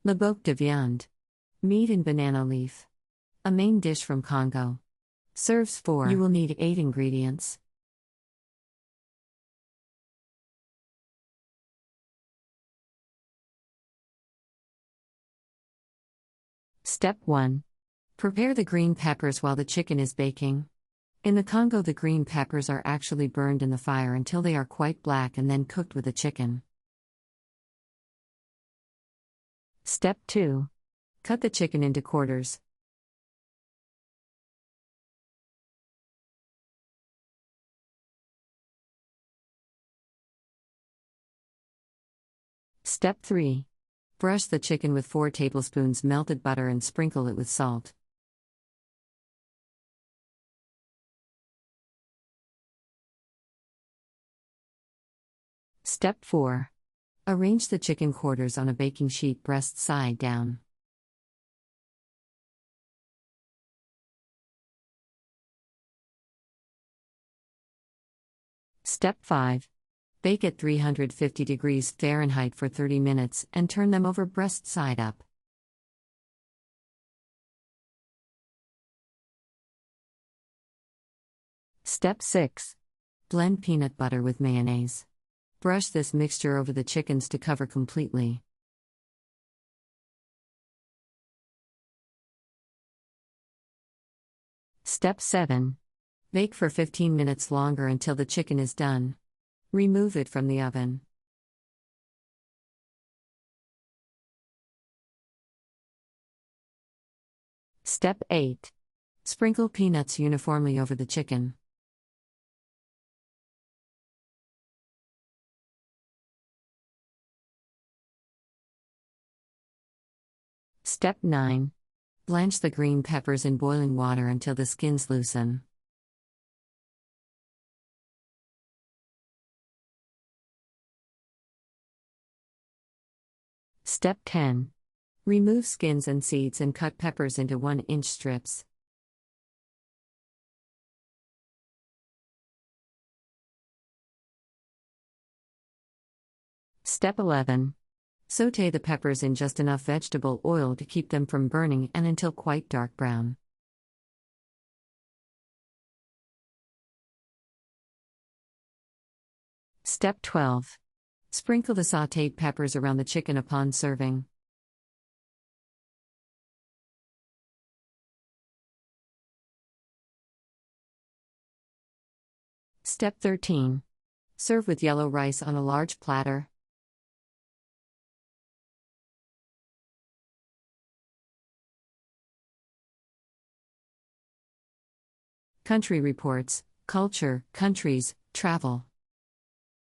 Liboké de Viande. Meat and banana leaf. A main dish from Congo. Serves 4. You will need 8 ingredients. Step 1. Prepare the green peppers while the chicken is baking. In the Congo, the green peppers are actually burned in the fire until they are quite black and then cooked with the chicken. Step 2. Cut the chicken into quarters. Step 3. Brush the chicken with 4 tablespoons melted butter and sprinkle it with salt. Step 4. Arrange the chicken quarters on a baking sheet breast side down. Step 5. Bake at 350 degrees Fahrenheit for 30 minutes and turn them over breast side up. Step 6. Blend peanut butter with mayonnaise. Brush this mixture over the chickens to cover completely. Step 7. Bake for 15 minutes longer until the chicken is done. Remove it from the oven. Step 8. Sprinkle peanuts uniformly over the chicken. Step 9. Blanch the green peppers in boiling water until the skins loosen. Step 10. Remove skins and seeds and cut peppers into 1-inch strips. Step 11. Sauté the peppers in just enough vegetable oil to keep them from burning and until quite dark brown. Step 12. Sprinkle the sautéed peppers around the chicken upon serving. Step 13. Serve with yellow rice on a large platter. Country Reports, Culture, Countries, Travel.